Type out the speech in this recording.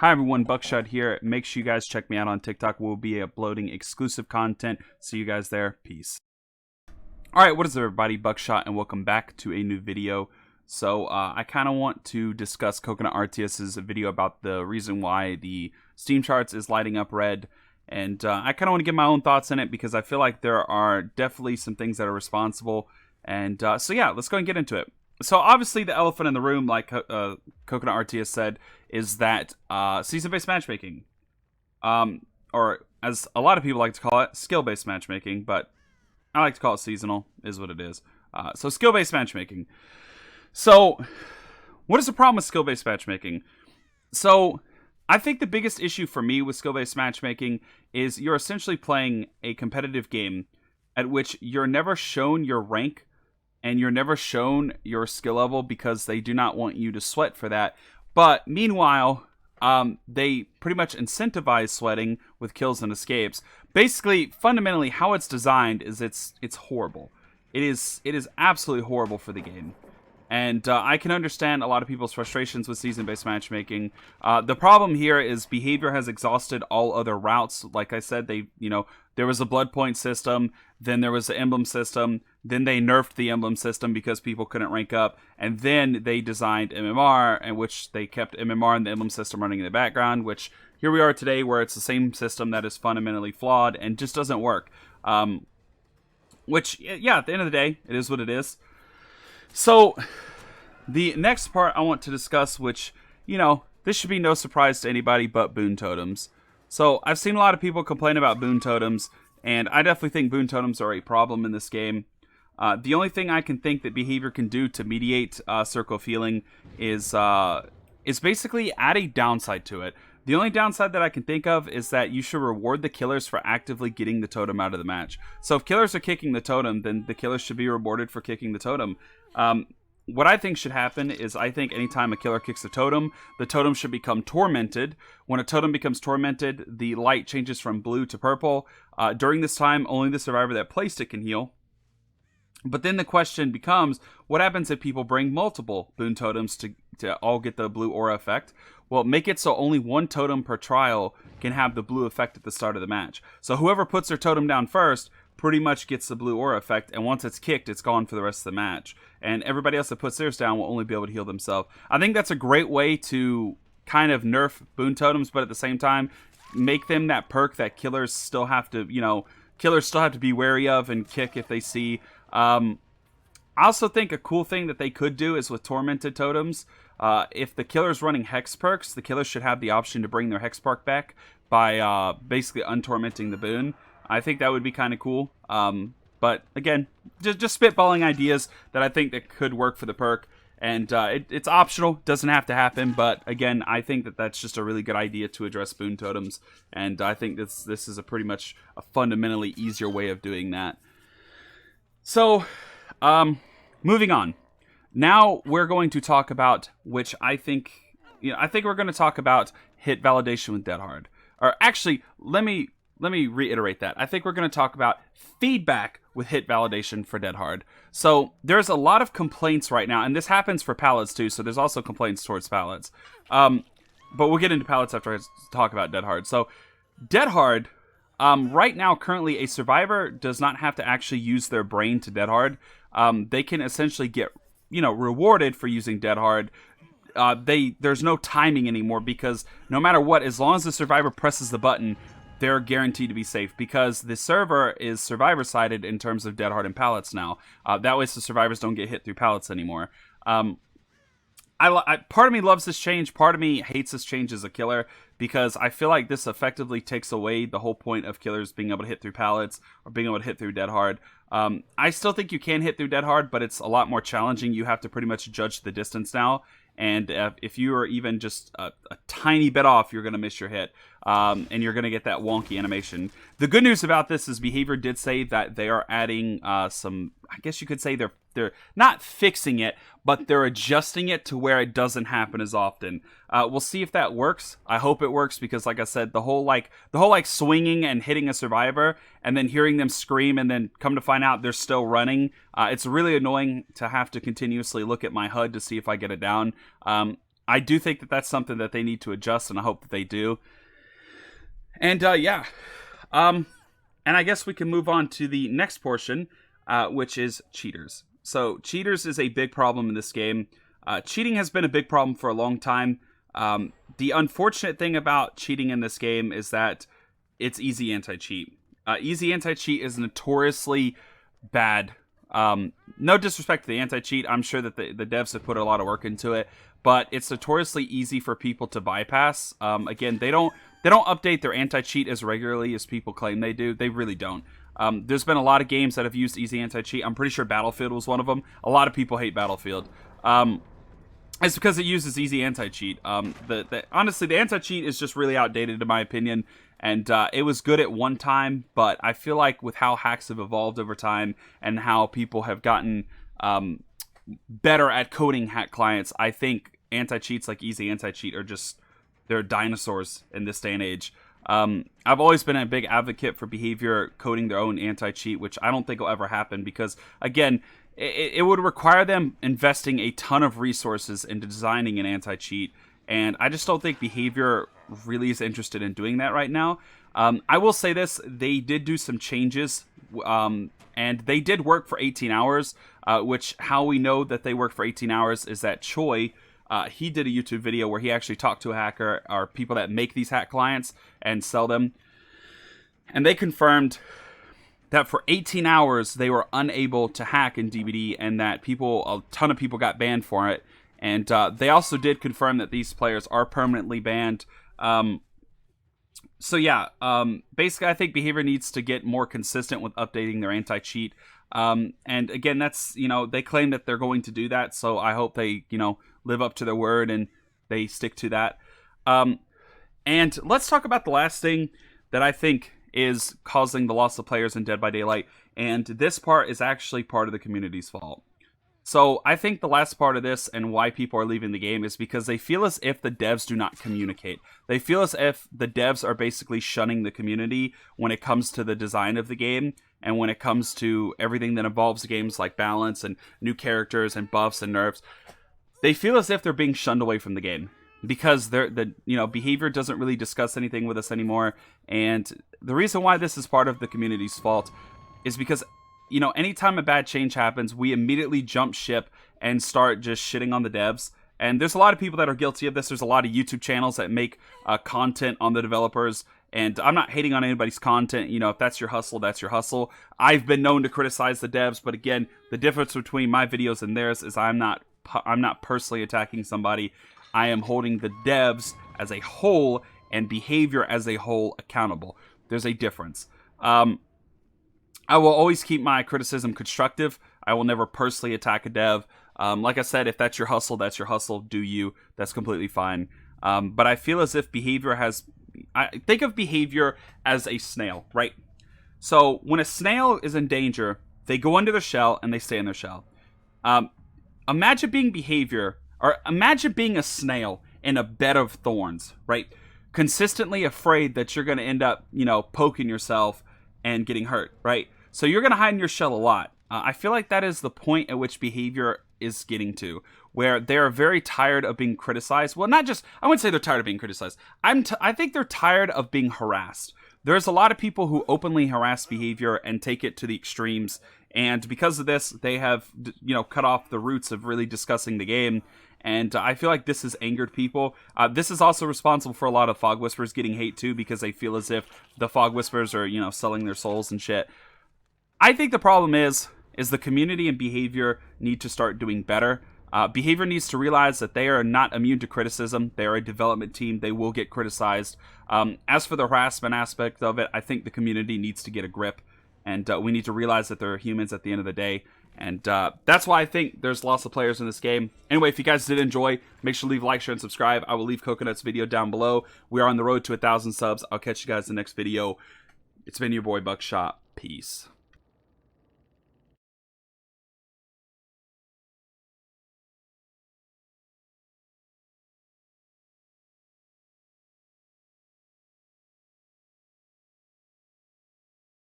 Hi everyone, Buckshot here. Make sure you guys check me out on TikTok. We'll be uploading exclusive content. See you guys there. Peace. Alright, what is up everybody? Buckshot and welcome back to a new video. So I kind of want to discuss CoconutRTS's video about the reason why the Steam charts is lighting up red. And I kind of want to give my own thoughts on it because I feel like there are definitely some things that are responsible. And so yeah, let's go and get into it. So obviously the elephant in the room, like CoconutRTS said, is that season-based matchmaking, or as a lot of people like to call it, skill-based matchmaking, but I like to call it seasonal, is what it is. So skill-based matchmaking. So what is the problem with skill-based matchmaking? So I think the biggest issue for me with skill-based matchmaking is you're essentially playing a competitive game at which you're never shown your rank and you're never shown your skill level because they do not want you to sweat for that. But meanwhile, they pretty much incentivize sweating with kills and escapes. Basically, fundamentally, how it's designed is it's horrible. It is absolutely horrible for the game. And I can understand a lot of people's frustrations with season-based matchmaking. The problem here is behavior has exhausted all other routes. Like I said, there was a blood point system, then there was the emblem system, then they nerfed the emblem system because people couldn't rank up, and then they designed MMR, in which they kept MMR and the emblem system running in the background, which here we are today where it's the same system that is fundamentally flawed and just doesn't work. Which, yeah, at the end of the day, it is what it is. So, the next part I want to discuss, which, this should be no surprise to anybody but boon totems. So, I've seen a lot of people complain about boon totems, and I definitely think boon totems are a problem in this game. The only thing I can think that behavior can do to mediate Circle of Healing is basically add a downside to it. The only downside that I can think of is that you should reward the killers for actively getting the totem out of the match. So if killers are kicking the totem, then the killers should be rewarded for kicking the totem. What I think should happen is I think anytime a killer kicks the totem should become tormented. When a totem becomes tormented, the light changes from blue to purple. During this time, only the survivor that placed it can heal. But then the question becomes, what happens if people bring multiple boon totems to all get the blue aura effect? Well, make it so only one totem per trial can have the blue effect at the start of the match. So whoever puts their totem down first pretty much gets the blue aura effect, and once it's kicked, it's gone for the rest of the match. And everybody else that puts theirs down will only be able to heal themselves. I think that's a great way to kind of nerf boon totems, but at the same time, make them that perk that killers still have to, be wary of and kick if they see. I also think a cool thing that they could do is with tormented totems. If the killer's running hex perks, the killer should have the option to bring their hex perk back by basically untormenting the boon. I think that would be kind of cool. But again, just spitballing ideas that I think that could work for the perk. And it's optional, doesn't have to happen. But again, I think that that's just a really good idea to address boon totems. And I think this is a pretty much a fundamentally easier way of doing that. So, moving on. Now we're going to talk about, which I think we're going to talk about hit validation with Dead Hard. Or actually, let me reiterate that. I think we're going to talk about feedback with hit validation for Dead Hard. So there's a lot of complaints right now, and this happens for pallets too, so there's also complaints towards pallets. But we'll get into pallets after I talk about Dead Hard. So Dead Hard, right now, currently, a survivor does not have to actually use their brain to Dead Hard. They can essentially get rewarded for using Dead Hard. There's no timing anymore because no matter what, as long as the survivor presses the button, they're guaranteed to be safe because the server is survivor-sided in terms of Dead Hard and pallets now. That way, so survivors don't get hit through pallets anymore. Part of me loves this change. Part of me hates this change as a killer because I feel like this effectively takes away the whole point of killers being able to hit through pallets or being able to hit through Dead Hard. I still think you can hit through Dead Hard, but it's a lot more challenging. You have to pretty much judge the distance now. And if you are even just a tiny bit off, you're going to miss your hit. And you're going to get that wonky animation. The good news about this is Behavior did say that they are adding some, I guess you could say they're not fixing it, but they're adjusting it to where it doesn't happen as often. We'll see if that works. I hope it works because, like I said, the whole swinging and hitting a survivor and then hearing them scream and then come to find out they're still running. It's really annoying to have to continuously look at my HUD to see if I get it down. I do think that that's something that they need to adjust, and I hope that they do. And yeah, and I guess we can move on to the next portion, which is cheaters. So cheaters is a big problem in this game. Cheating has been a big problem for a long time. The unfortunate thing about cheating in this game is that it's easy anti-cheat. Easy anti-cheat is notoriously bad. No disrespect to the anti-cheat. I'm sure that the devs have put a lot of work into it, but it's notoriously easy for people to bypass. Again, they don't update their anti-cheat as regularly as people claim they do. They really don't. There's been a lot of games that have used easy anti-cheat. I'm pretty sure Battlefield was one of them. A lot of people hate Battlefield. It's because it uses easy anti-cheat. Honestly, the anti-cheat is just really outdated in my opinion, and it was good at one time, but I feel like with how hacks have evolved over time and how people have gotten better at coding hack clients, I think anti-cheats like easy anti-cheat are just, they're dinosaurs in this day and age. I've always been a big advocate for behavior coding their own anti-cheat, which I don't think will ever happen because, again, it would require them investing a ton of resources into designing an anti-cheat, and I just don't think behavior really is interested in doing that right now. I will say this, they did do some changes, and they did work for 18 hours, which how we know that they worked for 18 hours is that Choi, he did a YouTube video where he actually talked to a hacker, or people that make these hack clients and sell them, and they confirmed that for 18 hours they were unable to hack in DBD, and that a ton of people got banned for it. And they also did confirm that these players are permanently banned. So yeah, basically I think behavior needs to get more consistent with updating their anti-cheat. And again, that's, they claim that they're going to do that, so I hope they, live up to their word and they stick to that. And let's talk about the last thing that I think is causing the loss of players in Dead by Daylight, and this part is actually part of the community's fault. So I think the last part of this and why people are leaving the game is because they feel as if the devs do not communicate. They feel as if the devs are basically shunning the community when it comes to the design of the game, and when it comes to everything that involves games like balance and new characters and buffs and nerfs. They feel as if they're being shunned away from the game because behavior doesn't really discuss anything with us anymore. And the reason why this is part of the community's fault is because, anytime a bad change happens, we immediately jump ship and start just shitting on the devs. And there's a lot of people that are guilty of this. There's a lot of YouTube channels that make content on the developers. And I'm not hating on anybody's content. If that's your hustle, that's your hustle. I've been known to criticize the devs, but again, the difference between my videos and theirs is I'm not personally attacking somebody. I am holding the devs as a whole and behavior as a whole accountable. There's a difference. I will always keep my criticism constructive. I will never personally attack a dev. Like I said, if that's your hustle, that's your hustle. Do you? That's completely fine. But I feel as if behavior I think of behavior as a snail, right? So when a snail is in danger, they go under their shell and they stay in their shell. Imagine being behavior, or imagine being a snail in a bed of thorns, right? Consistently afraid that you're going to end up, poking yourself and getting hurt, right? So you're going to hide in your shell a lot. I feel like that is the point at which behavior is getting to, where they're very tired of being criticized. Well, I wouldn't say they're tired of being criticized. I think they're tired of being harassed. There's a lot of people who openly harass behavior and take it to the extremes. And because of this, they have, cut off the roots of really discussing the game. And I feel like this has angered people. This is also responsible for a lot of Fog Whispers getting hate too, because they feel as if the Fog Whispers are, selling their souls and shit. I think the problem is the community and behavior need to start doing better. Behavior needs to realize that they are not immune to criticism. They are a development team. They will get criticized. As for the harassment aspect of it, I think the community needs to get a grip. And we need to realize that they're humans at the end of the day. And that's why I think there's lots of players in this game. Anyway, if you guys did enjoy, make sure to leave a like, share, and subscribe. I will leave Coconut's video down below. We are on the road to 1,000 subs. I'll catch you guys in the next video. It's been your boy Buckshot. Peace.